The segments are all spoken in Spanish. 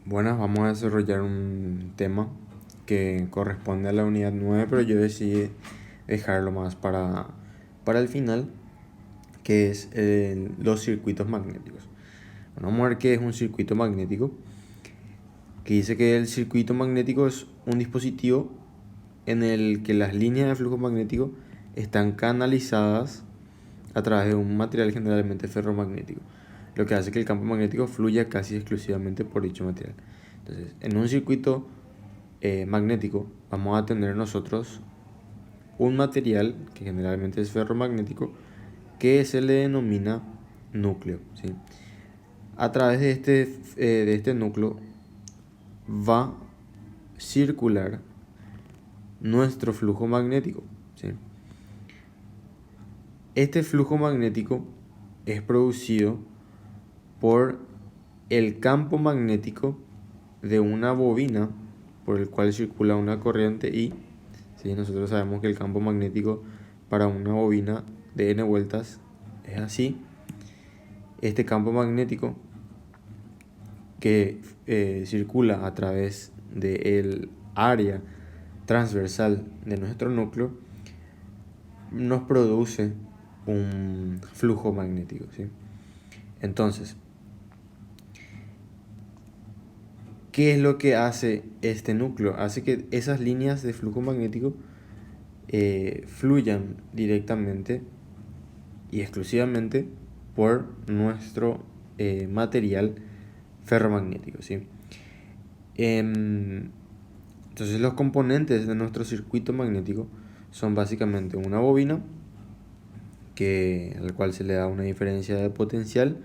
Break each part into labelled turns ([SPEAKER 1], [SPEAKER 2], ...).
[SPEAKER 1] Buenas, vamos a desarrollar un tema que corresponde a la unidad 9, pero yo decidí dejarlo más para el final, que es los circuitos magnéticos. Bueno, vamos a ver qué es un circuito magnético, que dice que el circuito magnético es un dispositivo en el que las líneas de flujo magnético están canalizadas a través de un material generalmente ferromagnético, lo que hace que el campo magnético fluya casi exclusivamente por dicho material. Entonces, en un circuito magnético vamos a tener nosotros un material que generalmente es ferromagnético que se le denomina núcleo, ¿sí? A través de este núcleo va a circular nuestro flujo magnético, ¿sí? Este flujo magnético es producido por el campo magnético de una bobina por el cual circula una corriente I. ¿Sí? Nosotros sabemos que el campo magnético para una bobina de n vueltas es así. Este campo magnético que circula a través del área transversal de nuestro núcleo nos produce un flujo magnético, ¿sí? Entonces, ¿qué es lo que hace este núcleo? Hace que esas líneas de flujo magnético fluyan directamente y exclusivamente por nuestro material ferromagnético, ¿sí? Entonces los componentes de nuestro circuito magnético son básicamente una bobina, al cual se le da una diferencia de potencial.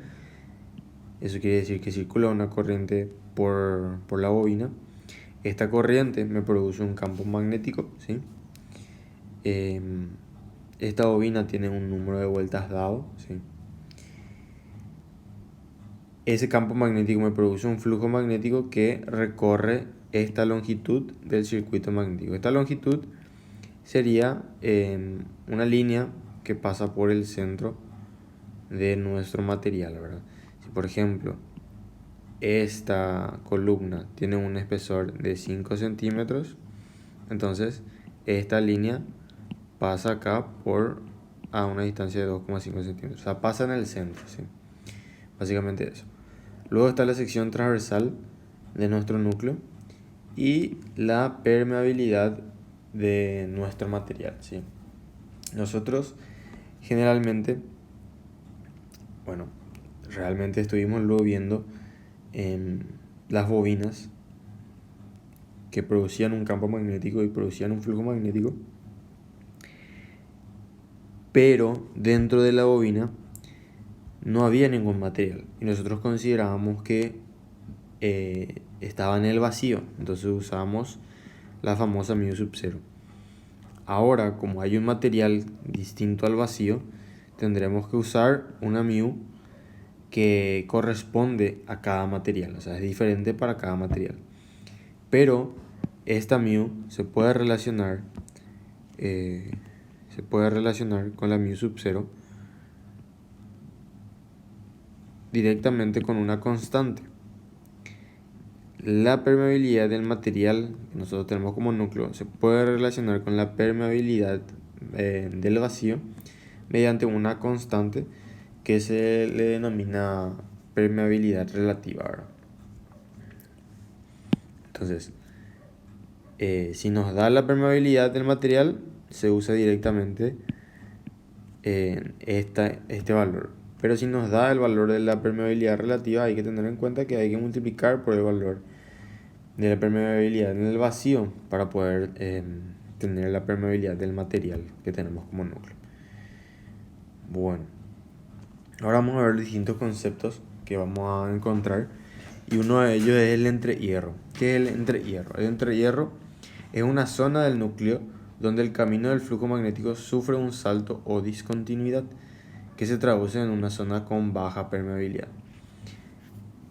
[SPEAKER 1] Eso quiere decir que circula una corriente por la bobina. Esta corriente me produce un campo magnético, ¿sí? Esta bobina tiene un número de vueltas dado, ¿sí? Ese campo magnético me produce un flujo magnético que recorre esta longitud del circuito magnético. Esta longitud sería una línea que pasa por el centro de nuestro material, ¿verdad? Si por ejemplo esta columna tiene un espesor de 5 centímetros, entonces esta línea pasa acá a una distancia de 2,5 centímetros. O sea, pasa en el centro, ¿sí? Básicamente eso. Luego está la sección transversal de nuestro núcleo y la permeabilidad de nuestro material, ¿sí? Nosotros generalmente, bueno, realmente estuvimos luego viendo las bobinas que producían un campo magnético y producían un flujo magnético, pero dentro de la bobina no había ningún material y nosotros considerábamos que estaba en el vacío, entonces usábamos la famosa μ sub 0. Ahora, como hay un material distinto al vacío, tendremos que usar una μ que corresponde a cada material, o sea, es diferente para cada material. Pero esta μ se puede relacionar con la μ sub 0 directamente con una constante. La permeabilidad del material que nosotros tenemos como núcleo se puede relacionar con la permeabilidad del vacío mediante una constante que se le denomina permeabilidad relativa, ¿verdad? Entonces, si nos da la permeabilidad del material, se usa directamente este valor. Pero si nos da el valor de la permeabilidad relativa, hay que tener en cuenta que hay que multiplicar por el valor de la permeabilidad en el vacío para poder tener la permeabilidad del material que tenemos como núcleo. Bueno, ahora vamos a ver distintos conceptos que vamos a encontrar y uno de ellos es el entrehierro. ¿Qué es el entrehierro? El entrehierro es una zona del núcleo donde el camino del flujo magnético sufre un salto o discontinuidad que se traduce en una zona con baja permeabilidad.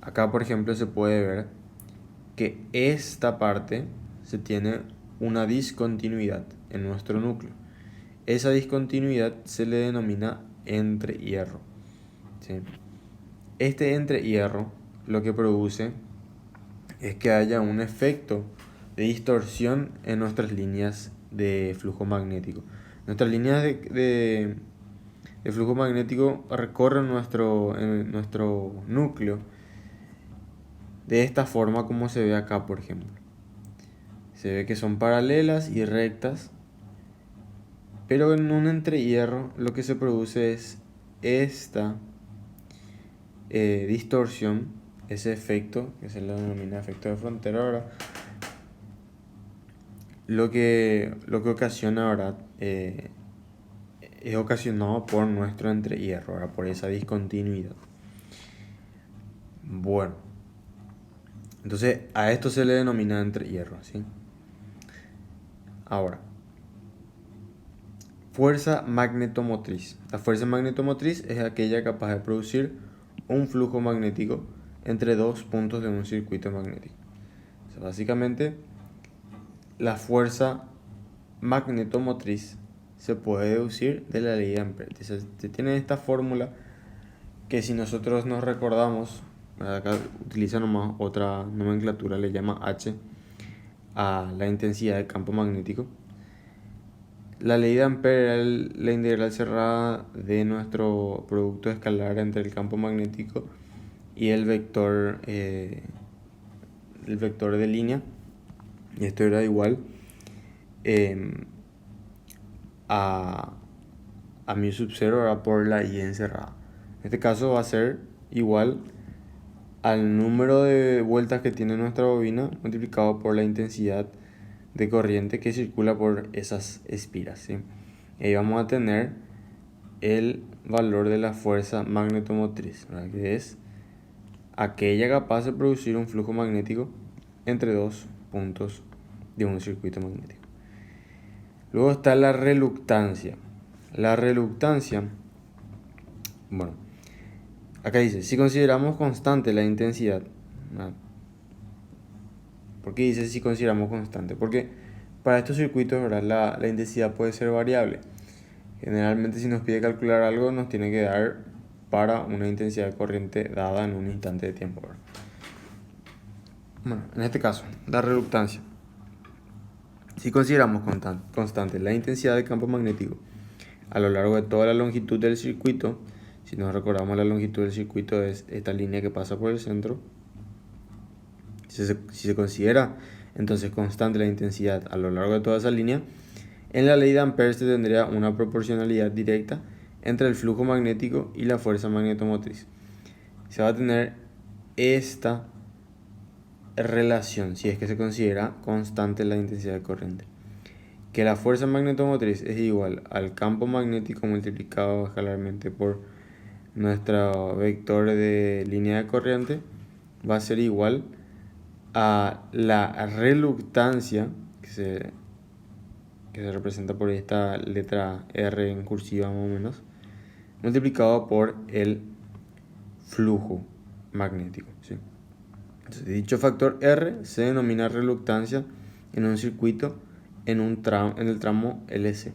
[SPEAKER 1] Acá, por ejemplo, se puede ver que esta parte se tiene una discontinuidad en nuestro núcleo. Esa discontinuidad se le denomina entrehierro, ¿sí? Este entrehierro lo que produce es que haya un efecto de distorsión en nuestras líneas de flujo magnético. Nuestras líneas de flujo magnético recorren nuestro núcleo de esta forma como se ve acá, por ejemplo. Se ve que son paralelas y rectas, pero en un entrehierro lo que se produce es esta distorsión, ese efecto que se le denomina efecto de frontera, ¿verdad? Lo que ocasiona, ¿verdad? Es ocasionado por nuestro entrehierro, ¿verdad? Por esa discontinuidad. Bueno, entonces a esto se le denomina entrehierro, ¿sí? Ahora, fuerza magnetomotriz. La fuerza magnetomotriz es aquella capaz de producir un flujo magnético entre dos puntos de un circuito magnético. O sea, básicamente, la fuerza magnetomotriz se puede deducir de la ley de Ampère. Se tiene esta fórmula que, si nosotros nos recordamos, acá utiliza nomás otra nomenclatura, le llama H a la intensidad del campo magnético. La ley de Ampère es la integral cerrada de nuestro producto escalar entre el campo magnético y el vector de línea. Y esto era igual a mu sub 0 por la I encerrada. En este caso va a ser igual al número de vueltas que tiene nuestra bobina multiplicado por la intensidad de corriente que circula por esas espiras, ¿sí? Y ahí vamos a tener el valor de la fuerza magnetomotriz, ¿verdad? Que es aquella capaz de producir un flujo magnético entre dos puntos de un circuito magnético. Luego está la reluctancia. La reluctancia, bueno, acá dice, si consideramos constante la intensidad, ¿verdad? ¿Por qué dice si consideramos constante? Porque para estos circuitos, ¿verdad? La intensidad puede ser variable. Generalmente, si nos pide calcular algo, nos tiene que dar para una intensidad de corriente dada en un instante de tiempo, ¿verdad? Bueno, en este caso, la reluctancia. Si consideramos constante la intensidad del campo magnético a lo largo de toda la longitud del circuito, si nos recordamos, la longitud del circuito es esta línea que pasa por el centro. Si se considera entonces constante la intensidad a lo largo de toda esa línea, en la ley de Ampère se tendría una proporcionalidad directa entre el flujo magnético y la fuerza magnetomotriz. Se va a tener esta relación si es que se considera constante la intensidad de corriente, que la fuerza magnetomotriz es igual al campo magnético multiplicado escalarmente por nuestro vector de línea de corriente, va a ser igual a la reluctancia que se representa por esta letra R en cursiva más o menos, multiplicado por el flujo magnético, ¿sí? Entonces, dicho factor R se denomina reluctancia en un circuito en el tramo LC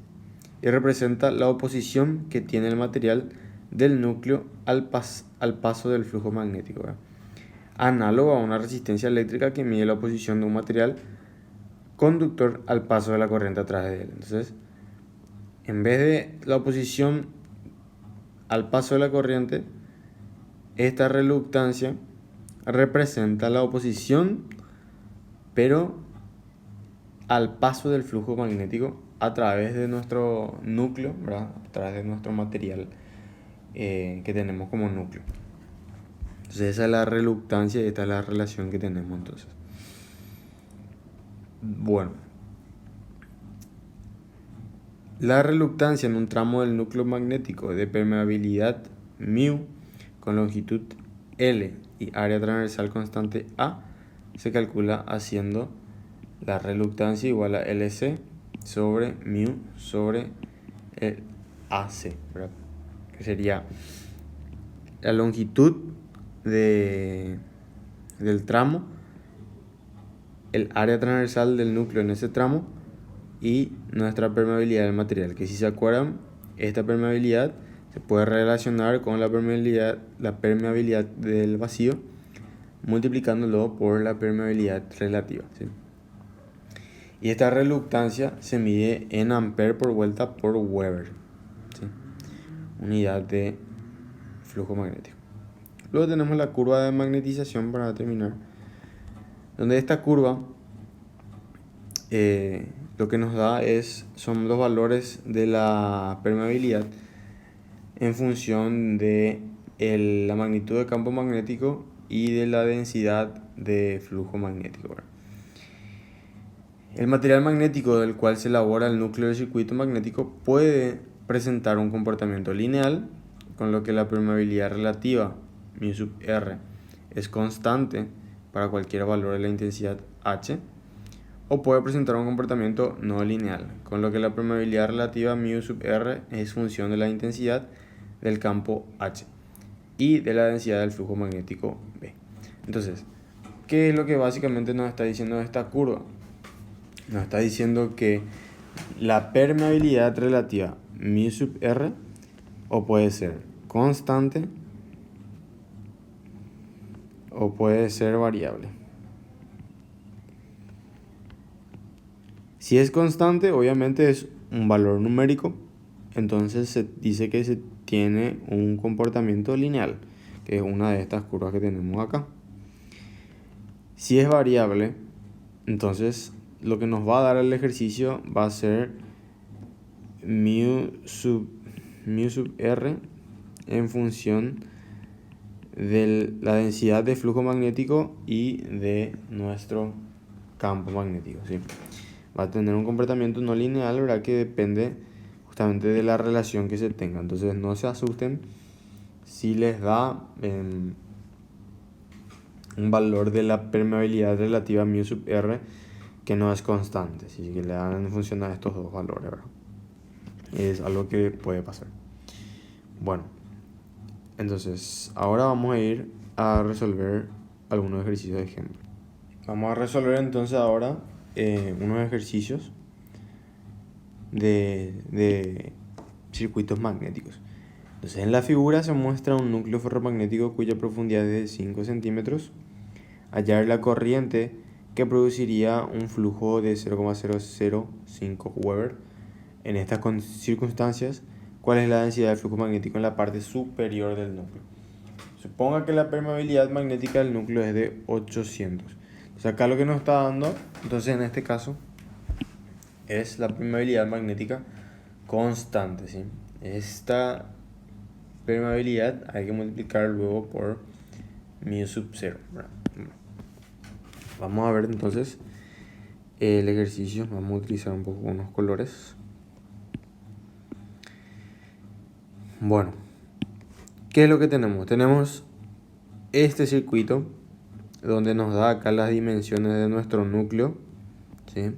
[SPEAKER 1] y representa la oposición que tiene el material del núcleo al paso del flujo magnético, ¿verdad? Análogo a una resistencia eléctrica que mide la oposición de un material conductor al paso de la corriente a través de él. Entonces, en vez de la oposición al paso de la corriente, esta reluctancia representa la oposición, pero al paso del flujo magnético a través de nuestro núcleo, ¿verdad? A través de nuestro material que tenemos como núcleo. Entonces esa es la reluctancia y esta es la relación que tenemos entonces. Bueno, la reluctancia en un tramo del núcleo magnético de permeabilidad μ con longitud L y área transversal constante A se calcula haciendo la reluctancia igual a LC sobre μ sobre el AC, ¿verdad? Que sería la longitud del tramo, el área transversal del núcleo en ese tramo y nuestra permeabilidad del material, que, si se acuerdan, esta permeabilidad se puede relacionar con la permeabilidad del vacío multiplicándolo por la permeabilidad relativa, ¿sí? Y esta reluctancia se mide en amperes por vuelta por Weber, ¿sí? Unidad de flujo magnético. Luego tenemos la curva de magnetización para terminar, donde esta curva lo que nos da son los valores de la permeabilidad en función de la magnitud del campo magnético y de la densidad de flujo magnético, ¿verdad? El material magnético del cual se elabora el núcleo del circuito magnético puede presentar un comportamiento lineal, con lo que la permeabilidad relativa μ sub r es constante para cualquier valor de la intensidad H, o puede presentar un comportamiento no lineal, con lo que la permeabilidad relativa μ sub r es función de la intensidad del campo H y de la densidad del flujo magnético B. Entonces, ¿qué es lo que básicamente nos está diciendo esta curva? Nos está diciendo que la permeabilidad relativa μ sub r o puede ser constante o puede ser variable. Si es constante, obviamente es un valor numérico, entonces se dice que se tiene un comportamiento lineal, que es una de estas curvas que tenemos acá. Si es variable, entonces lo que nos va a dar el ejercicio va a ser μ sub r en función de la densidad de flujo magnético y de nuestro campo magnético, ¿sí? Va a tener un comportamiento no lineal, ¿verdad? Que depende justamente de la relación que se tenga. Entonces no se asusten si les da un valor de la permeabilidad relativa a μ sub r que no es constante, ¿sí? Que le dan en función a estos dos valores, ¿verdad? Es algo que puede pasar. Bueno, entonces ahora vamos a ir a resolver algunos ejercicios de ejemplo. Vamos a resolver entonces ahora unos ejercicios de circuitos magnéticos. Entonces en la figura se muestra un núcleo ferromagnético cuya profundidad es de 5 centímetros. Hallar la corriente que produciría un flujo de 0,005 Weber. En estas circunstancias, ¿cuál es la densidad del flujo magnético en la parte superior del núcleo? Suponga que la permeabilidad magnética del núcleo es de 800. Entonces acá lo que nos está dando, entonces en este caso, es la permeabilidad magnética constante, ¿sí? Esta permeabilidad hay que multiplicar luego por μ sub 0. Vamos a ver entonces el ejercicio. Vamos a utilizar un poco unos colores. Bueno, ¿qué es lo que tenemos? Tenemos este circuito donde nos da acá las dimensiones de nuestro núcleo, ¿sí?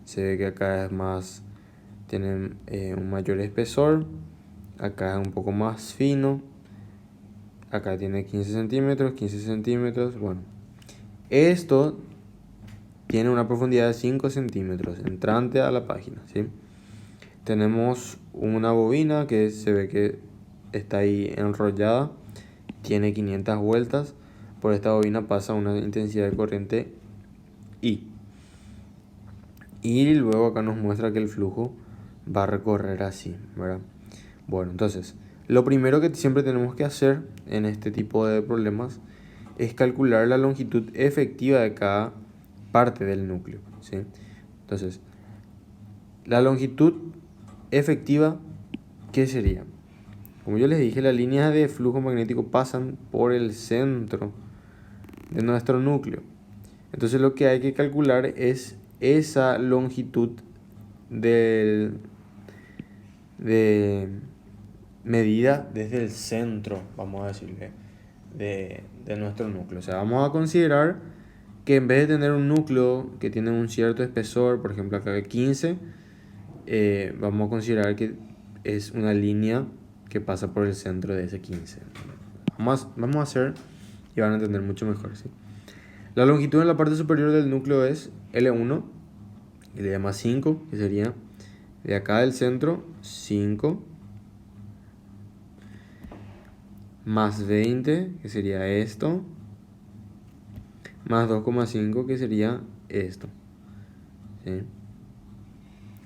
[SPEAKER 1] Se ve que acá es más, tiene un mayor espesor, acá es un poco más fino, acá tiene 15 centímetros, bueno. Esto tiene una profundidad de 5 centímetros, entrante a la página, ¿sí? Tenemos una bobina que se ve que está ahí enrollada, tiene 500 vueltas. Por esta bobina pasa una intensidad de corriente I. Y luego acá nos muestra que el flujo va a recorrer así, ¿verdad? Bueno, entonces, lo primero que siempre tenemos que hacer en este tipo de problemas es calcular la longitud efectiva de cada parte del núcleo, ¿sí? Entonces, la longitud efectiva, ¿qué sería? Como yo les dije, las líneas de flujo magnético pasan por el centro de nuestro núcleo. Entonces lo que hay que calcular es esa longitud de medida desde el centro, vamos a decirle, de nuestro núcleo. O sea, vamos a considerar que en vez de tener un núcleo que tiene un cierto espesor, por ejemplo acá de 15, vamos a considerar que es una línea que pasa por el centro de ese 15. Vamos a hacer y van a entender mucho mejor, ¿sí? La longitud en la parte superior del núcleo es L1, y le llama 5, que sería de acá del centro 5 más 20, que sería esto, más 2,5 que sería esto, ¿sí?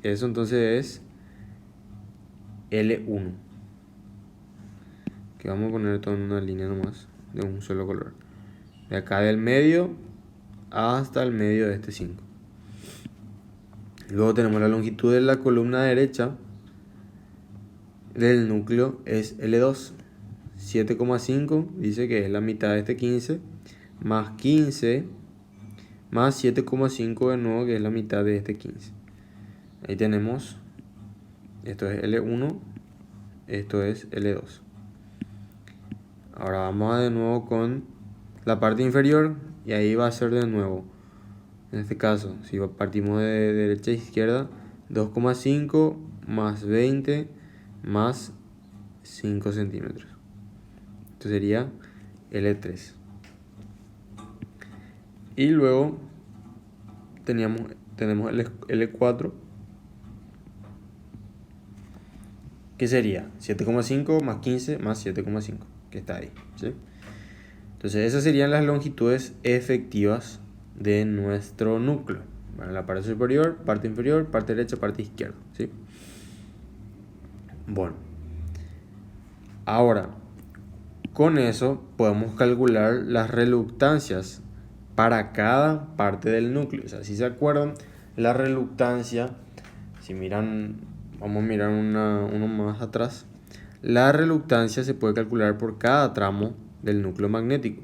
[SPEAKER 1] Eso entonces es L1, que vamos a poner todo en una línea nomás de un solo color, de acá del medio hasta el medio de este 5. Luego tenemos la longitud de la columna derecha del núcleo es L2, 7,5 dice que es la mitad de este 15, más 15 más 7,5 de nuevo que es la mitad de este 15. Ahí tenemos, esto es L1, esto es L2. Ahora vamos de nuevo con la parte inferior y ahí va a ser de nuevo, en este caso, si partimos de derecha a izquierda, 2,5 más 20 más 5 centímetros. Esto sería L3. Y luego tenemos el L4, que sería 7,5 más 15 más 7,5, que está ahí, ¿sí? Entonces esas serían las longitudes efectivas de nuestro núcleo. Bueno, la parte superior, parte inferior, parte derecha, parte izquierda, ¿sí? Bueno, ahora con eso podemos calcular las reluctancias para cada parte del núcleo. O sea, si se acuerdan, la reluctancia, si miran, vamos a mirar uno más atrás, la reluctancia se puede calcular por cada tramo del núcleo magnético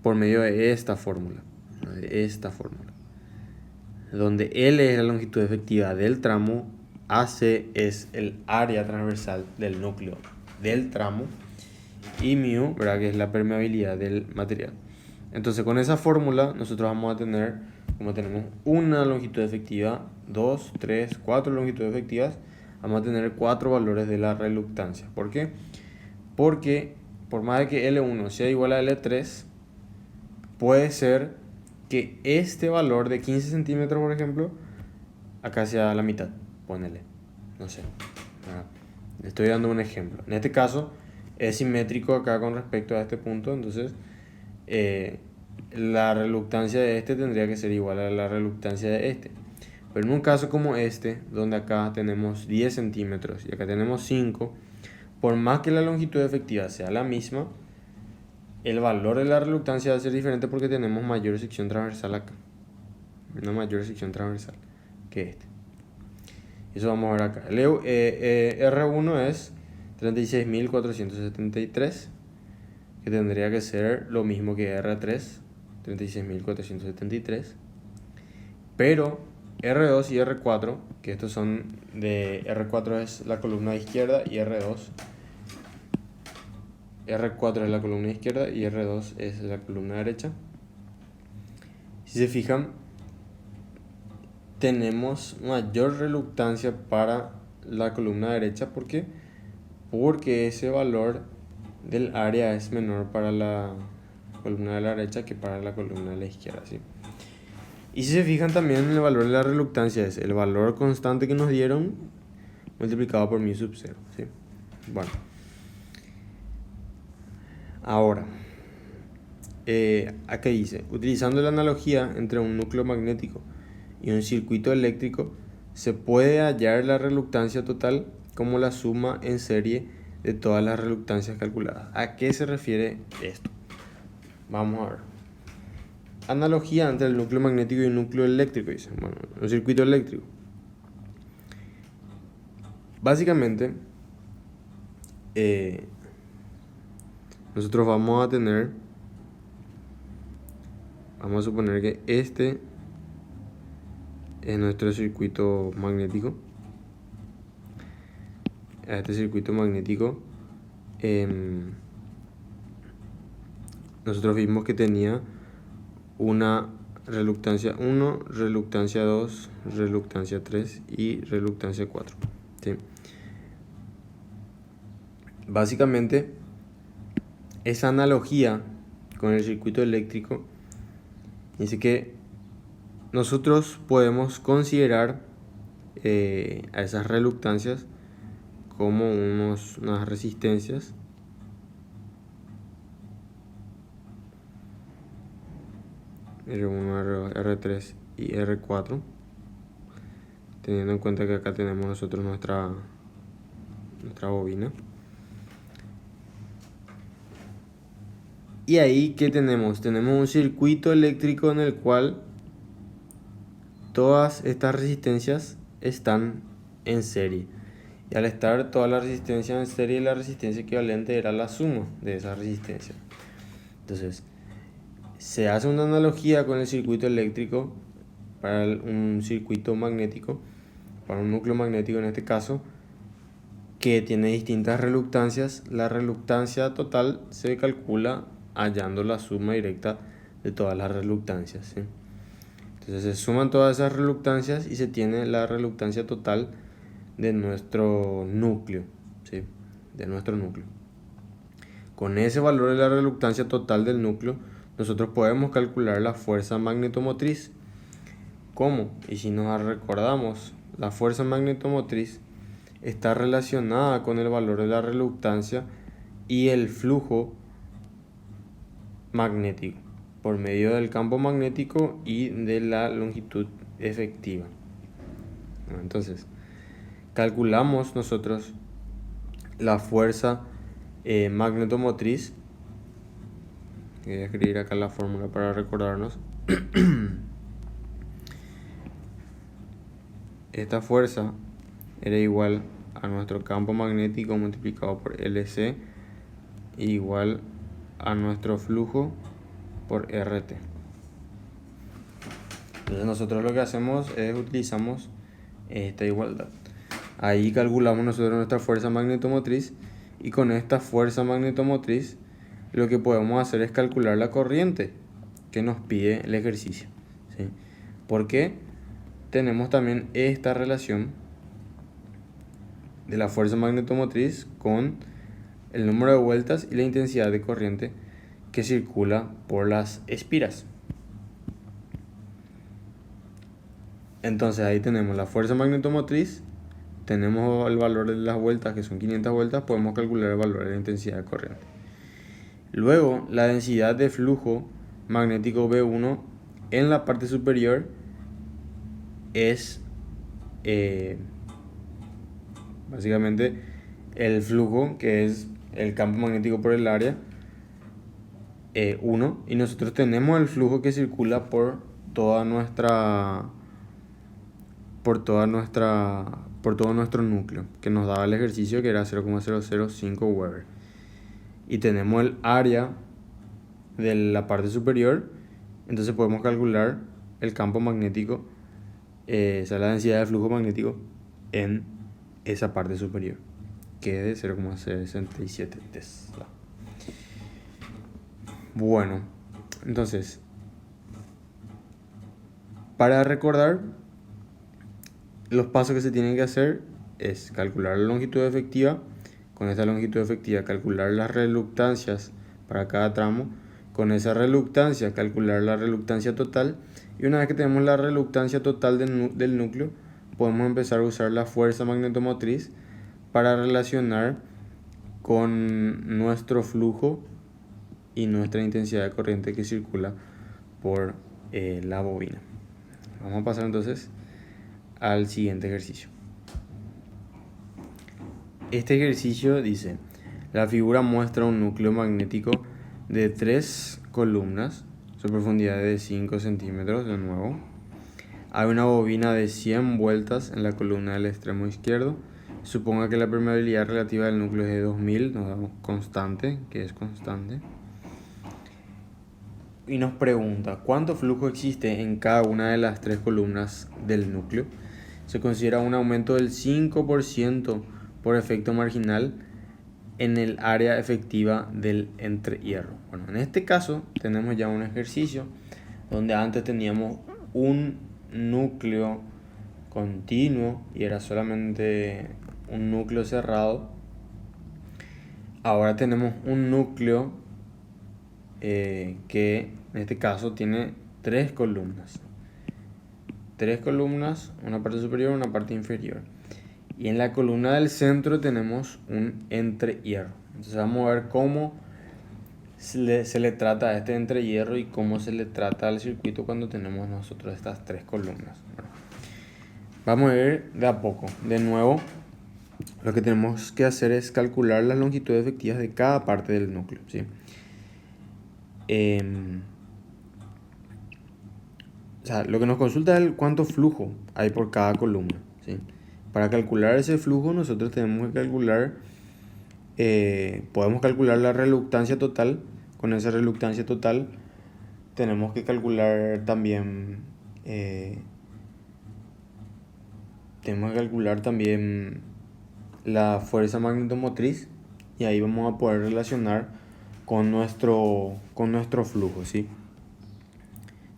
[SPEAKER 1] por medio de esta fórmula, donde L es la longitud efectiva del tramo, AC es el área transversal del núcleo del tramo y mu, ¿verdad?, que es la permeabilidad del material. Entonces con esa fórmula nosotros vamos a tener, como tenemos una longitud efectiva, 2, 3, 4 longitudes efectivas, vamos a tener 4 valores de la reluctancia. ¿Por qué? Porque por más de que L1 sea igual a L3, puede ser que este valor de 15 centímetros, por ejemplo, acá sea la mitad, ponele, no sé. Estoy dando un ejemplo. En este caso es simétrico acá con respecto a este punto, entonces la reluctancia de este tendría que ser igual a la reluctancia de este. Pero en un caso como este, donde acá tenemos 10 centímetros y acá tenemos 5, por más que la longitud efectiva sea la misma, el valor de la reluctancia va a ser diferente porque tenemos mayor sección transversal acá. Una mayor sección transversal que este. Eso vamos a ver acá. R1 es 36.473, que tendría que ser lo mismo que R3, 36.473. Pero R2 y R4, que estos son de R4 es la columna izquierda y R4 es la columna izquierda y R2 es la columna derecha. Si se fijan, tenemos mayor reluctancia para la columna derecha. ¿Por qué? Porque ese valor del área es menor para la columna de la derecha que para la columna de la izquierda, ¿sí? Y si se fijan también, el valor de la reluctancia es el valor constante que nos dieron multiplicado por mu sub 0, ¿sí? Bueno, ahora acá dice, utilizando la analogía entre un núcleo magnético y un circuito eléctrico, se puede hallar la reluctancia total como la suma en serie de todas las reluctancias calculadas. ¿A qué se refiere esto? Vamos a ver. Analogía entre el núcleo magnético y el núcleo eléctrico, dice. Bueno, un circuito eléctrico. Básicamente, nosotros vamos a suponer que este es nuestro circuito magnético. A este circuito magnético nosotros vimos que tenía una reluctancia 1, reluctancia 2, reluctancia 3 y reluctancia 4, ¿sí? Básicamente, esa analogía con el circuito eléctrico dice que nosotros podemos considerar a esas reluctancias como unas resistencias R1, R3 y R4, teniendo en cuenta que acá tenemos nosotros nuestra bobina. Y ahí, ¿qué tenemos? Tenemos un circuito eléctrico en el cual todas estas resistencias están en serie. Y al estar todas las resistencias en serie, la resistencia equivalente era la suma de esas resistencias. Entonces, se hace una analogía con el circuito eléctrico para un circuito magnético, para un núcleo magnético en este caso, que tiene distintas reluctancias. La reluctancia total se calcula hallando la suma directa de todas las reluctancias, ¿sí? Entonces se suman todas esas reluctancias y se tiene la reluctancia total de nuestro núcleo, ¿sí? De nuestro núcleo. Con ese valor de la reluctancia total del núcleo, nosotros podemos calcular la fuerza magnetomotriz. ¿Cómo? Y si nos recordamos, la fuerza magnetomotriz está relacionada con el valor de la reluctancia y el flujo magnético por medio del campo magnético y de la longitud efectiva. Entonces, calculamos nosotros la fuerza magnetomotriz. Voy a escribir acá la fórmula para recordarnos. Esta fuerza era igual a nuestro campo magnético multiplicado por LC igual a nuestro flujo por RT. Entonces nosotros lo que hacemos es utilizamos esta igualdad. Ahí calculamos nosotros nuestra fuerza magnetomotriz y con esta fuerza magnetomotriz lo que podemos hacer es calcular la corriente que nos pide el ejercicio, ¿sí? Porque tenemos también esta relación de la fuerza magnetomotriz con el número de vueltas y la intensidad de corriente que circula por las espiras. Entonces ahí tenemos la fuerza magnetomotriz, tenemos el valor de las vueltas que son 500 vueltas, podemos calcular el valor de la intensidad de corriente. Luego la densidad de flujo magnético V1 en la parte superior es básicamente el flujo, que es el campo magnético por el área 1, y nosotros tenemos el flujo que circula por todo nuestro núcleo, que nos daba el ejercicio, que era 0,005 Weber. Y tenemos el área de la parte superior, entonces podemos calcular el campo magnético, o sea, la densidad de flujo magnético en esa parte superior, que es de 0,67 Tesla. Bueno, entonces, para recordar, los pasos que se tienen que hacer es calcular la longitud efectiva. Con esta longitud efectiva calcular las reluctancias para cada tramo. Con esa reluctancia calcular la reluctancia total. Y una vez que tenemos la reluctancia total del núcleo, podemos empezar a usar la fuerza magnetomotriz para relacionar con nuestro flujo y nuestra intensidad de corriente que circula por la bobina. Vamos a pasar entonces al siguiente ejercicio. Este ejercicio dice: la figura muestra un núcleo magnético de 3 columnas, su profundidad es de 5 centímetros de nuevo. Hay una bobina de 100 vueltas en la columna del extremo izquierdo. Suponga que la permeabilidad relativa del núcleo es de 2000, nos damos constante, que es constante. Y nos pregunta, ¿cuánto flujo existe en cada una de las 3 columnas del núcleo? Se considera un aumento del 5% por efecto marginal en el área efectiva del entrehierro. Bueno, en este caso tenemos ya un ejercicio donde antes teníamos un núcleo continuo y era solamente un núcleo cerrado. Ahora tenemos un núcleo que en este caso tiene 3 columnas. 3 columnas, una parte superior y una parte inferior. Y en la columna del centro tenemos un entrehierro. Entonces vamos a ver cómo se le trata a este entrehierro y cómo se le trata al circuito cuando tenemos nosotros estas tres columnas. Bueno, vamos a ir de a poco. De nuevo, lo que tenemos que hacer es calcular las longitudes efectivas de cada parte del núcleo, ¿sí? O sea, lo que nos consulta es cuánto flujo hay por cada columna, ¿sí? Para calcular ese flujo nosotros tenemos que calcular, podemos calcular la reluctancia total. Con esa reluctancia total tenemos que calcular también, la fuerza magnetomotriz, y ahí vamos a poder relacionar con nuestro flujo, ¿sí?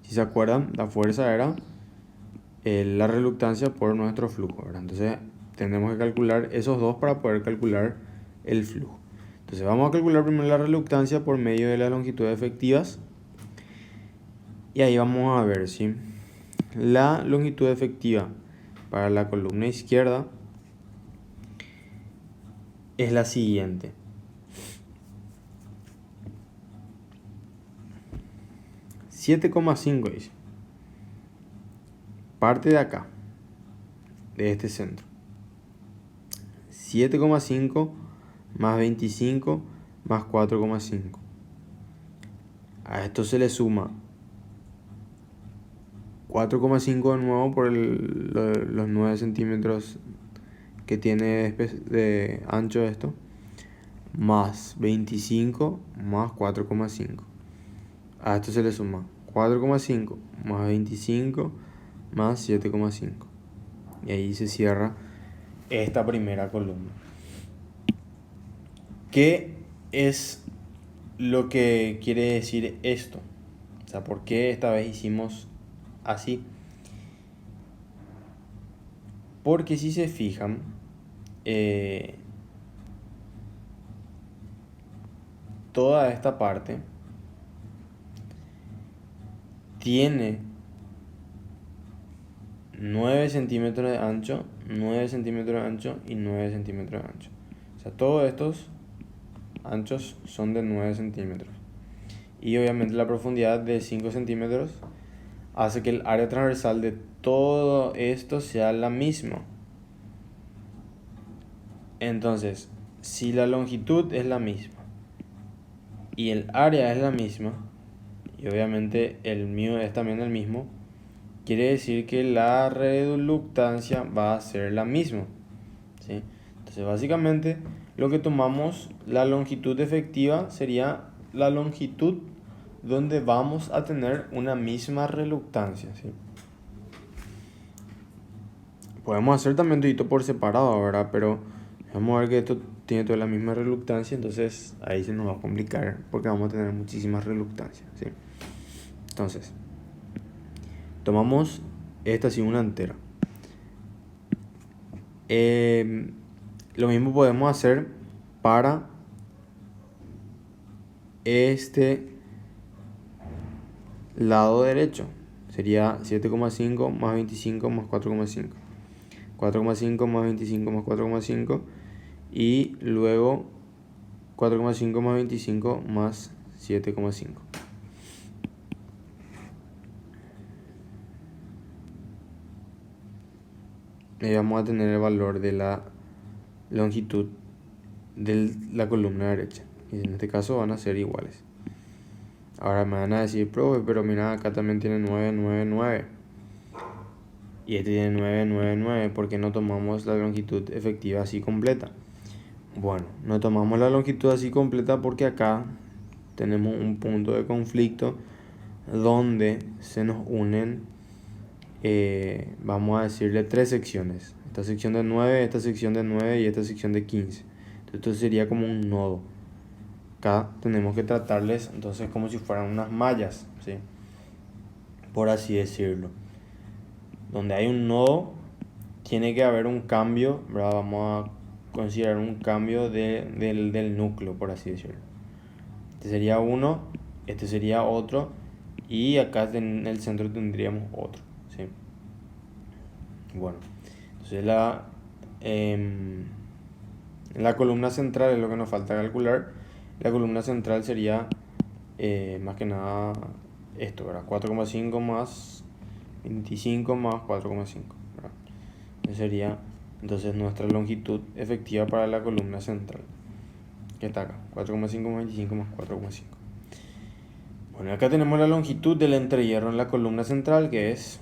[SPEAKER 1] Si se acuerdan, la fuerza era la reluctancia por nuestro flujo, ¿verdad? Entonces tenemos que calcular esos dos para poder calcular el flujo. Entonces vamos a calcular primero la reluctancia por medio de las longitudes efectivas, y ahí vamos a ver, ¿sí? La longitud efectiva para la columna izquierda es la siguiente. 7,5 dice. Parte de acá, de este centro. 7,5 más 25 más 4,5. A esto se le suma 4,5 de nuevo por los 9 centímetros que tiene de ancho esto, más 25 más 4,5. A esto se le suma 4,5 más 25 más 7,5. Y ahí se cierra esta primera columna. ¿Qué es lo que quiere decir esto? O sea, ¿por qué esta vez hicimos así? Porque si se fijan, toda esta parte tiene 9 centímetros de ancho, 9 centímetros de ancho y 9 centímetros de ancho. O sea, todos estos anchos son de 9 centímetros. Y obviamente la profundidad de 5 centímetros hace que el área transversal de todo esto sea la misma. Entonces, si la longitud es la misma y el área es la misma, y obviamente el mío es también el mismo, quiere decir que la reluctancia va a ser la misma, ¿sí? Entonces básicamente lo que tomamos, la longitud efectiva sería la longitud donde vamos a tener una misma reluctancia, ¿sí? Podemos hacer también todo por separado, ¿verdad? Pero vamos a ver que esto tiene toda la misma reluctancia, entonces ahí se nos va a complicar porque vamos a tener muchísimas reluctancias, ¿sí? Entonces, tomamos esta así una entera. Lo mismo podemos hacer para este lado derecho. Sería 7,5 más 25 más 4,5. 4,5 más 25 más 4,5. Y luego 4,5 más 25 más 7,5. Y vamos a tener el valor de la longitud de la columna derecha. Y en este caso van a ser iguales. Ahora me van a decir, profe, pero mira, acá también tiene 9, 9, 9. Y este tiene 9, 9, 9. ¿Por qué no tomamos la longitud efectiva así completa? Bueno, no tomamos la longitud así completa porque acá tenemos un punto de conflicto donde se nos unen, vamos a decirle 3 secciones. Esta sección de 9, esta sección de 9 y esta sección de 15. Entonces esto sería como un nodo. Acá tenemos que tratarles entonces como si fueran unas mallas, ¿sí? Por así decirlo. Donde hay un nodo, tiene que haber un cambio, ¿verdad? Vamos a considerar un cambio del núcleo, por así decirlo. Este sería uno, este sería otro, y acá en el centro tendríamos otro, ¿sí? Bueno, entonces la columna central es lo que nos falta calcular. La columna central sería más que nada esto, ¿verdad? 4,5 más 25 más 4,5, ¿verdad? Esa sería entonces nuestra longitud efectiva para la columna central, que está acá, 4,5 más 25 más 4,5. Bueno, acá tenemos la longitud del entrehierro en la columna central, que es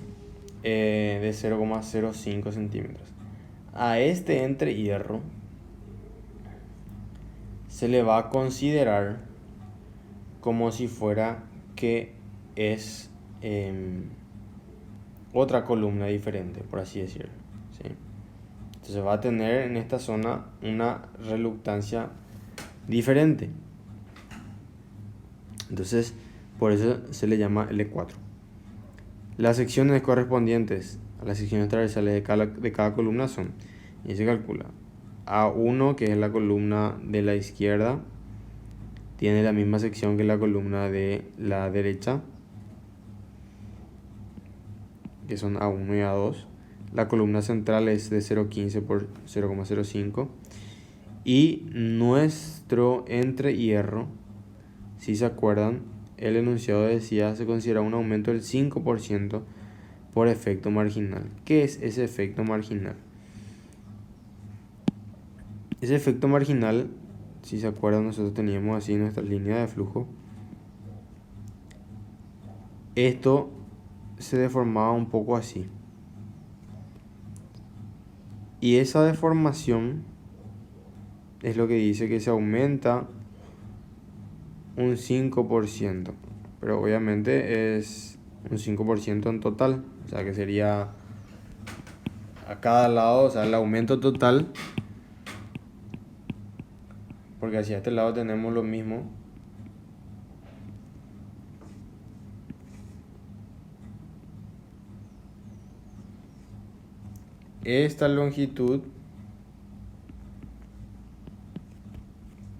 [SPEAKER 1] de 0,05 centímetros. A este entrehierro se le va a considerar como si fuera que es otra columna diferente, por así decirlo, ¿sí? Entonces va a tener en esta zona una reluctancia diferente. Entonces, por eso se le llama L4. Las secciones correspondientes a las secciones transversales de cada columna son, y se calcula, A1, que es la columna de la izquierda, tiene la misma sección que la columna de la derecha, que son A1 y A2. La columna central es de 0,15 por 0,05. Y nuestro entrehierro, si se acuerdan, el enunciado decía se considera un aumento del 5% por efecto marginal. ¿Qué es ese efecto marginal? Ese efecto marginal, si se acuerdan, nosotros teníamos así nuestra línea de flujo. Esto se deformaba un poco así. Y esa deformación es lo que dice que se aumenta un 5%. Pero obviamente es un 5% en total. O sea que sería a cada lado, o sea, el aumento total. Porque hacia este lado tenemos lo mismo. Esta longitud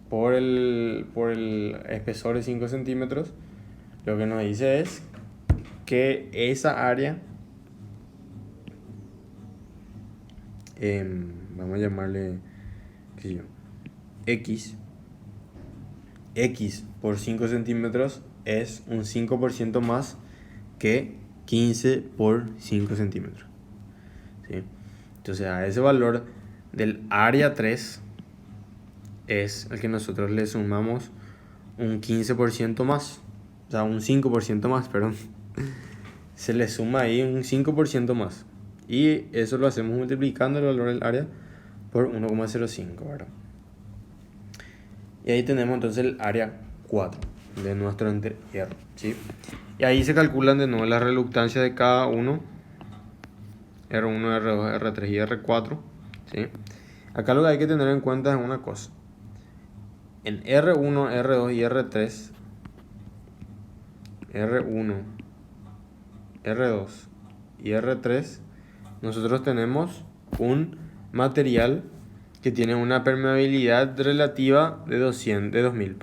[SPEAKER 1] por el espesor de 5 centímetros, lo que nos dice es que esa área, vamos a llamarle, qué sé yo, X por 5 centímetros es un 5% más que 15 por 5 centímetros, ¿sí? Entonces a ese valor del área 3 es el que nosotros le sumamos un 15% más, o sea, un 5% más, perdón. Se le suma ahí un 5% más. Y eso lo hacemos multiplicando el valor del área por 1,05, ¿verdad? Y ahí tenemos entonces el área 4 de nuestro entrehierro, ¿sí? Y ahí se calculan de nuevo las reluctancias de cada uno, R1, R2, R3 y R4, ¿sí? Acá lo que hay que tener en cuenta es una cosa. En R1, R2 y R3, R1, R2 y R3, nosotros tenemos un material que tiene una permeabilidad relativa de 2000.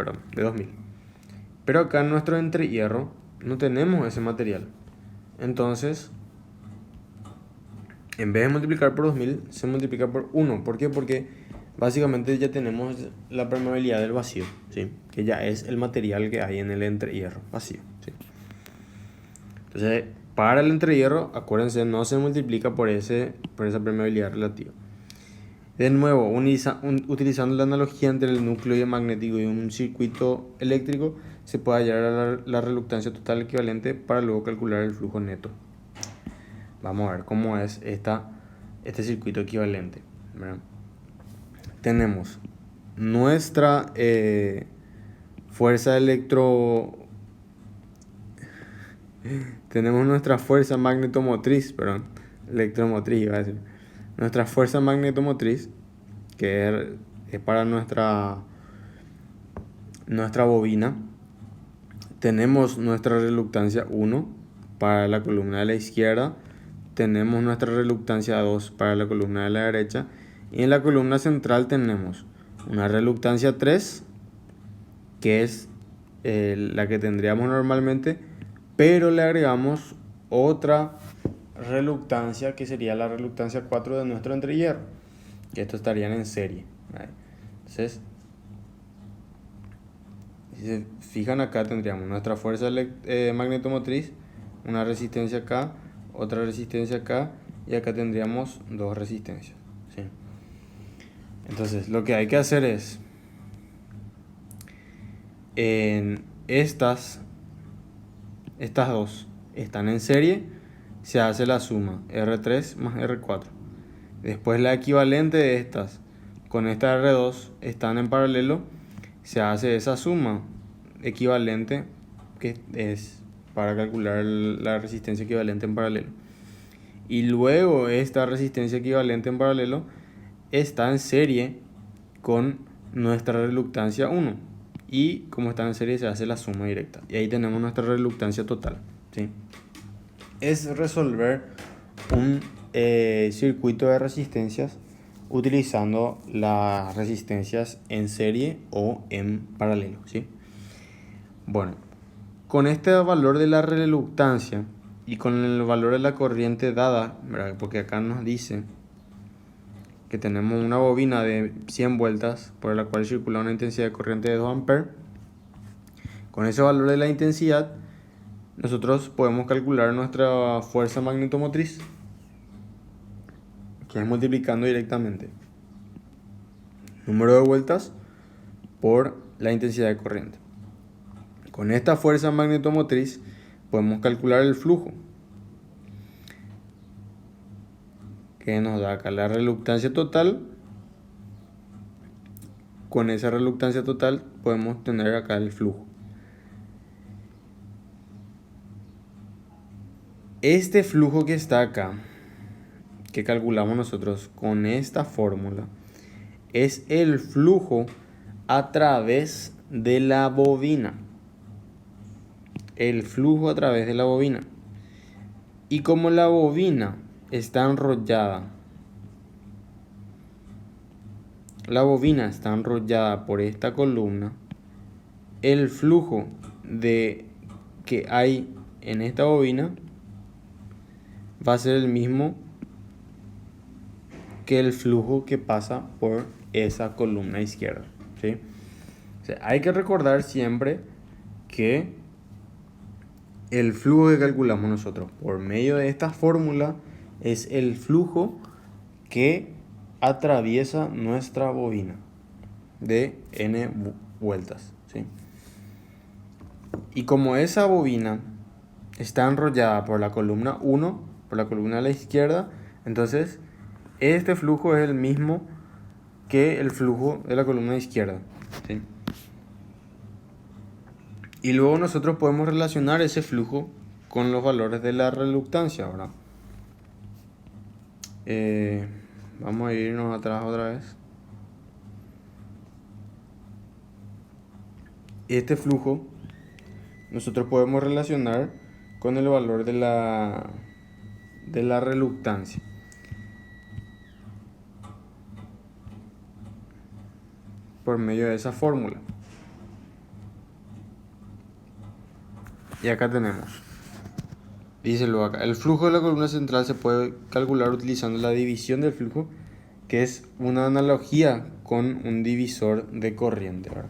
[SPEAKER 1] Pero acá en nuestro entrehierro no tenemos ese material. Entonces, en vez de multiplicar por 2000, se multiplica por 1. ¿Por qué? Porque básicamente ya tenemos la permeabilidad del vacío, ¿sí? Que ya es el material que hay en el entrehierro vacío, ¿sí? Entonces, para el entrehierro, acuérdense, no se multiplica por esa permeabilidad relativa. De nuevo, utilizando la analogía entre el núcleo magnético y un circuito eléctrico, se puede hallar la reluctancia total equivalente para luego calcular el flujo neto. Vamos a ver cómo es este circuito equivalente, ¿verdad? Tenemos nuestra fuerza tenemos nuestra fuerza electromotriz iba a decir. Nuestra fuerza magnetomotriz, que es para nuestra bobina. Tenemos nuestra reluctancia 1 para la columna de la izquierda. Tenemos nuestra reluctancia 2 para la columna de la derecha. Y en la columna central tenemos una reluctancia 3, que es la que tendríamos normalmente, pero le agregamos otra reluctancia que sería la reluctancia 4 de nuestro entrehierro, que estos estarían en serie, ¿vale? Entonces Si se fijan acá tendríamos nuestra fuerza magnetomotriz, una resistencia acá, otra resistencia acá, y acá tendríamos dos resistencias, ¿sí? Entonces lo que hay que hacer es, en estas dos están en serie, se hace la suma R3 más R4. Después la equivalente de estas con esta R2 están en paralelo, se hace esa suma equivalente que es para calcular la resistencia equivalente en paralelo. Y luego esta resistencia equivalente en paralelo está en serie con nuestra reluctancia 1. Y como está en serie se hace la suma directa. Y ahí tenemos nuestra reluctancia total, ¿sí? Es resolver un circuito de resistencias utilizando las resistencias en serie o en paralelo, ¿sí? Bueno, con este valor de la reluctancia y con el valor de la corriente dada, ¿verdad? Porque acá nos dice que tenemos una bobina de 100 vueltas por la cual circula una intensidad de corriente de 2 amperes. Con ese valor de la intensidad nosotros podemos calcular nuestra fuerza magnetomotriz, que es multiplicando directamente número de vueltas por la intensidad de corriente. Con esta fuerza magnetomotriz podemos calcular el flujo, que nos da acá la reluctancia total. Con esa reluctancia total podemos tener acá el flujo. Este flujo que está acá, que calculamos nosotros con esta fórmula, es el flujo a través de la bobina. El flujo a través de la bobina. Y como la bobina está enrollada, por esta columna, el flujo que hay en esta bobina va a ser el mismo que el flujo que pasa por esa columna izquierda, ¿sí? O sea, hay que recordar siempre que el flujo que calculamos nosotros por medio de esta fórmula es el flujo que atraviesa nuestra bobina de n vueltas, ¿sí? Y como esa bobina está enrollada por la columna 1, por la columna a la izquierda, entonces este flujo es el mismo que el flujo de la columna izquierda, ¿sí? Y luego nosotros podemos relacionar ese flujo con los valores de la reluctancia, ¿verdad? Vamos a irnos atrás otra vez. Este flujo nosotros podemos relacionar con el valor de la reluctancia. Por medio de esa fórmula. Y acá tenemos, díselo acá, el flujo de la columna central se puede calcular utilizando la división del flujo, que es una analogía con un divisor de corriente, ¿verdad?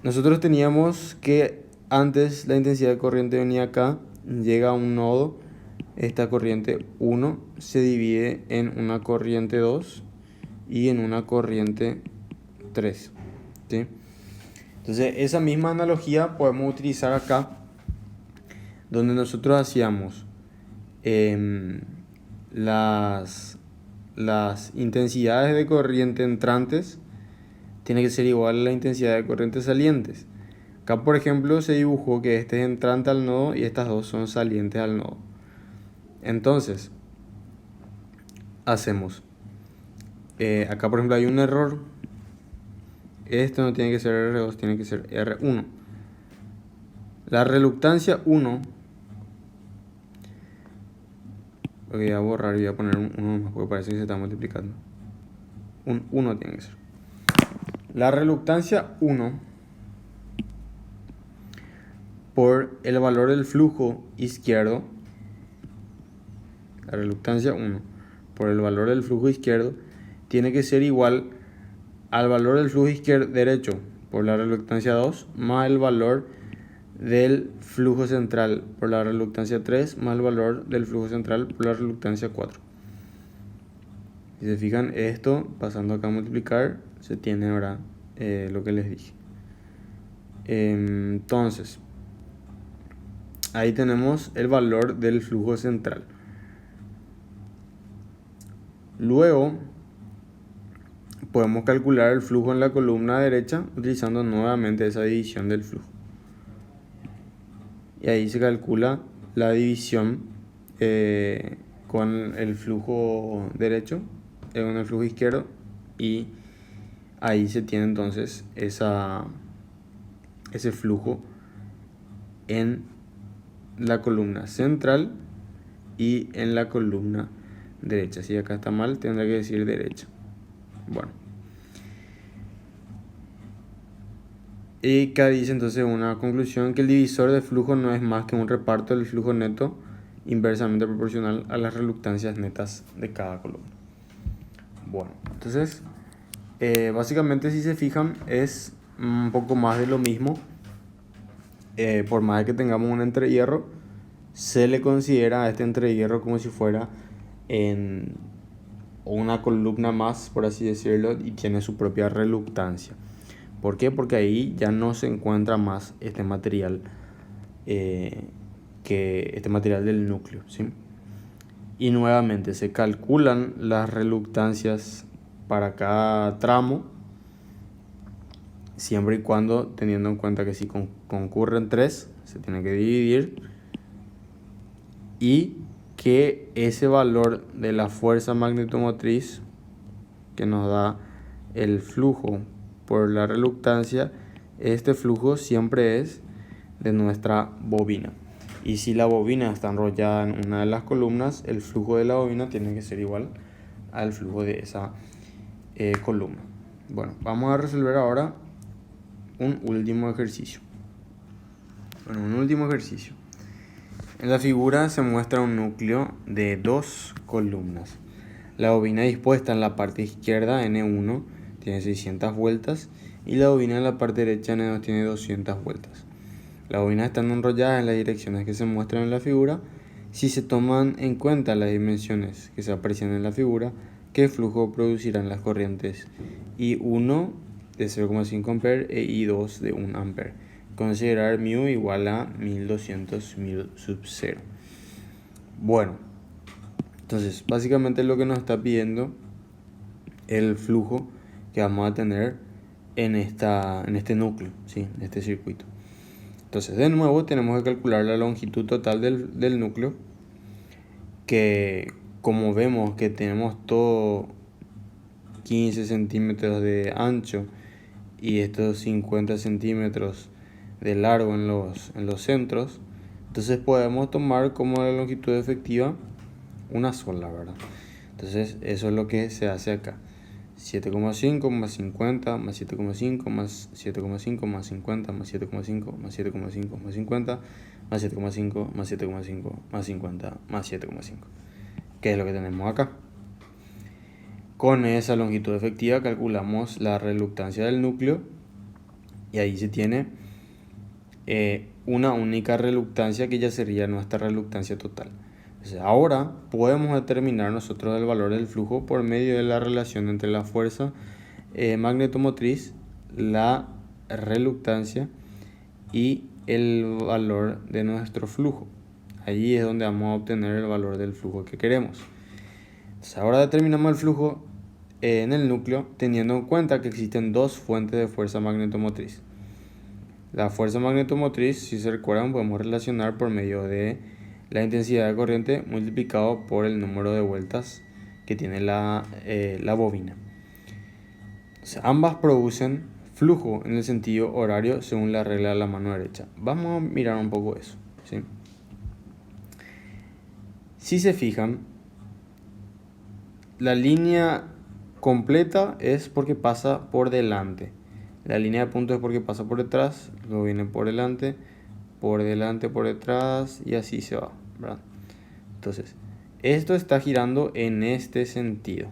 [SPEAKER 1] Nosotros teníamos que antes la intensidad de corriente venía acá, llega a un nodo, esta corriente 1 se divide en una corriente 2 y en una corriente 3, ¿sí? Entonces esa misma analogía podemos utilizar acá, donde nosotros hacíamos las intensidades de corriente entrantes tiene que ser igual a la intensidad de corriente salientes. Acá por ejemplo se dibujó que este es entrante al nodo y estas dos son salientes al nodo. Entonces hacemos acá por ejemplo hay un error. Esto no tiene que ser R2, tiene que ser R1. La reluctancia 1, voy a borrar y voy a poner un 1 más porque parece que se está multiplicando. Un 1 tiene que ser. La reluctancia 1 por el valor del flujo izquierdo. La reluctancia 1 por el valor del flujo izquierdo tiene que ser igual al valor del flujo izquierdo derecho por la reluctancia 2 más el valor del flujo central por la reluctancia 3 más el valor del flujo central por la reluctancia 4. Si se fijan, esto pasando acá a multiplicar se tiene ahora lo que les dije. Entonces, ahí tenemos el valor del flujo central. Luego podemos calcular el flujo en la columna derecha utilizando nuevamente esa división del flujo. Y ahí se calcula la división con el flujo derecho, con el flujo izquierdo, y ahí se tiene entonces ese flujo en la columna central y en la columna derecha. Si acá está mal, tendrá que decir derecha. Bueno. Y acá dice entonces una conclusión que el divisor de flujo no es más que un reparto del flujo neto inversamente proporcional a las reluctancias netas de cada columna. Bueno, entonces básicamente si se fijan es un poco más de lo mismo. Por más que tengamos un entrehierro, se le considera a este entrehierro como si fuera en una columna más, por así decirlo, y tiene su propia reluctancia. ¿Por qué? Porque ahí ya no se encuentra más este material, este material del núcleo, ¿sí? Y nuevamente se calculan las reluctancias para cada tramo, siempre y cuando teniendo en cuenta que si concurren 3, se tiene que dividir, y que ese valor de la fuerza magnetomotriz que nos da el flujo por la reluctancia, este flujo siempre es de nuestra bobina. Y si la bobina está enrollada en una de las columnas, el flujo de la bobina tiene que ser igual al flujo de esa columna. Bueno, vamos a resolver ahora un último ejercicio. En la figura se muestra un núcleo de 2 columnas. La bobina dispuesta en la parte izquierda, N1, tiene 600 vueltas y la bobina en la parte derecha, N2, tiene 200 vueltas. Las bobinas están enrolladas en las direcciones que se muestran en la figura. Si se toman en cuenta las dimensiones que se aprecian en la figura, ¿qué flujo producirán las corrientes I1 de 0,5 A e I2 de 1 A? Considerar μ igual a 1200 μ sub 0. Bueno, entonces básicamente lo que nos está pidiendo el flujo que vamos a tener en este núcleo, ¿sí? En este circuito. Entonces de nuevo tenemos que calcular la longitud total del núcleo, que como vemos que tenemos todo 15 centímetros de ancho y estos 50 centímetros de largo en los centros, entonces podemos tomar como la longitud efectiva una sola, ¿verdad? Entonces eso es lo que se hace acá: 7,5 más 50 más 7,5 más 7,5 más 50 más 7,5 más 7,5 más 50 más 7,5 más 7,5 más 50 más 7,5, que es lo que tenemos acá. Con esa longitud efectiva calculamos la reluctancia del núcleo y ahí se tiene una única reluctancia, que ya sería nuestra reluctancia total. Entonces, ahora podemos determinar nosotros el valor del flujo por medio de la relación entre la fuerza magnetomotriz, la reluctancia y el valor de nuestro flujo. Allí es donde vamos a obtener el valor del flujo que queremos. Entonces, ahora determinamos el flujo en el núcleo teniendo en cuenta que existen 2 fuentes de fuerza magnetomotriz. La fuerza magnetomotriz, si se recuerdan, podemos relacionar por medio de la intensidad de corriente multiplicado por el número de vueltas que tiene la bobina. O sea, ambas producen flujo en el sentido horario según la regla de la mano derecha. Vamos a mirar un poco eso, ¿sí? Si se fijan, la línea completa es porque pasa por delante. La línea de punto es porque pasa por detrás, luego viene por delante, por detrás y así se va, ¿verdad? Entonces, esto está girando en este sentido.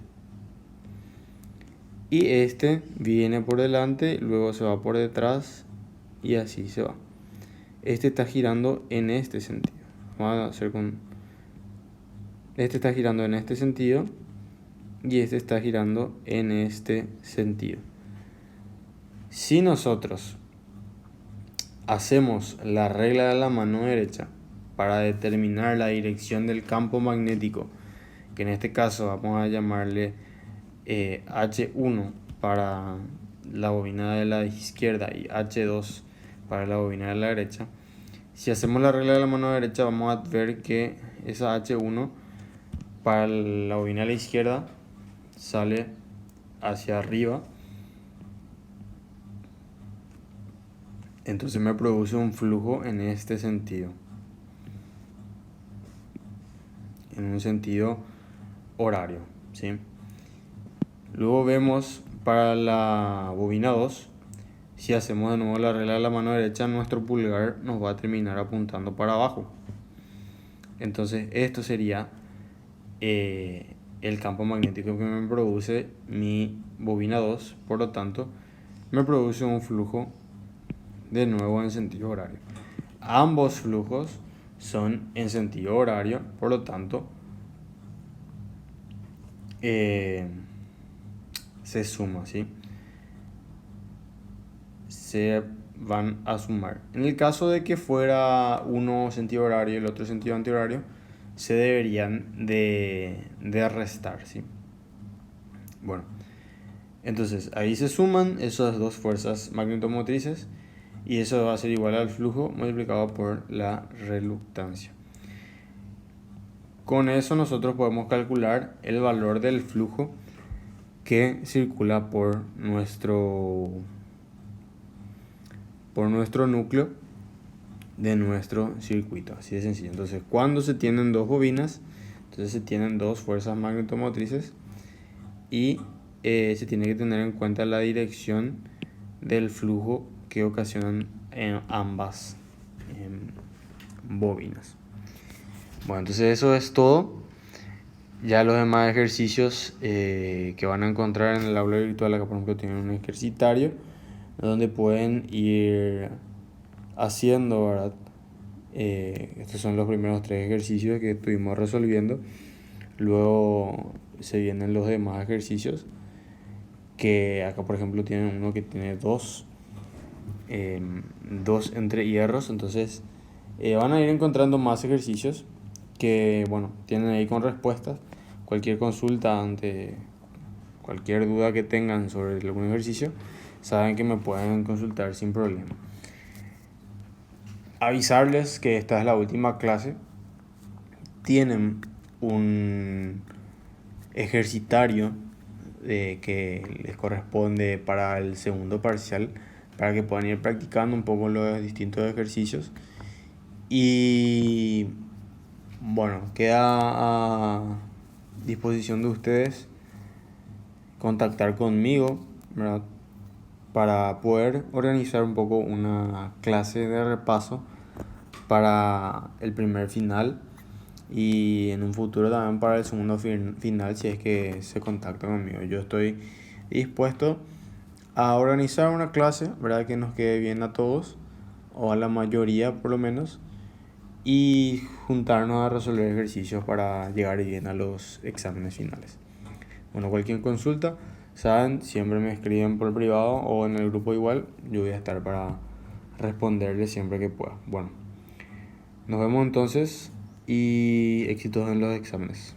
[SPEAKER 1] Y este viene por delante, luego se va por detrás y así se va. Este está girando en este sentido. Vamos a hacer con... Este está girando en este sentido y este está girando en este sentido. Si nosotros hacemos la regla de la mano derecha para determinar la dirección del campo magnético, que en este caso vamos a llamarle H1 para la bobina de la izquierda y H2 para la bobina de la derecha. Si hacemos la regla de la mano derecha, vamos a ver que esa H1 para la bobina de la izquierda sale hacia arriba. Entonces me produce un flujo en este sentido. En un sentido horario, ¿sí? Luego vemos para la bobina 2, si hacemos de nuevo la regla de la mano derecha, nuestro pulgar nos va a terminar apuntando para abajo. Entonces esto sería el campo magnético que me produce mi bobina 2, por lo tanto me produce un flujo de nuevo en sentido horario. Ambos flujos son en sentido horario, por lo tanto se suma, ¿sí? Se van a sumar. En el caso de que fuera uno sentido horario y el otro sentido antihorario, se deberían de restar, ¿sí? Bueno, entonces ahí se suman esas dos fuerzas magnetomotrices y eso va a ser igual al flujo multiplicado por la reluctancia. Con eso nosotros podemos calcular el valor del flujo que circula por nuestro núcleo de nuestro circuito. Así de sencillo. Entonces, cuando se tienen dos bobinas, entonces se tienen dos fuerzas magnetomotrices y se tiene que tener en cuenta la dirección del flujo que ocasionan en ambas bobinas. Bueno, entonces eso es todo. Ya los demás ejercicios que van a encontrar en el aula virtual, acá por ejemplo tienen un ejercitario donde pueden ir haciendo, ¿verdad? Estos son los primeros 3 ejercicios que estuvimos resolviendo. Luego se vienen los demás ejercicios, que acá por ejemplo tienen uno que tiene dos entre hierros. Entonces van a ir encontrando más ejercicios que, bueno, tienen ahí con respuestas. Cualquier consulta ante cualquier duda que tengan sobre algún ejercicio, saben que me pueden consultar sin problema. Avisarles que esta es la última clase. Tienen un ejercitario que les corresponde para el segundo parcial, para que puedan ir practicando un poco los distintos ejercicios. Y bueno, queda a disposición de ustedes contactar conmigo, ¿verdad?, para poder organizar un poco una clase de repaso para el primer final y en un futuro también para el segundo final, si es que se contacta conmigo. Yo estoy dispuesto a organizar una clase, ¿verdad?, que nos quede bien a todos, o a la mayoría por lo menos, y juntarnos a resolver ejercicios para llegar bien a los exámenes finales. Bueno, cualquier consulta, saben, siempre me escriben por privado o en el grupo igual. Yo voy a estar para responderles siempre que pueda. Bueno, nos vemos entonces y éxitos en los exámenes.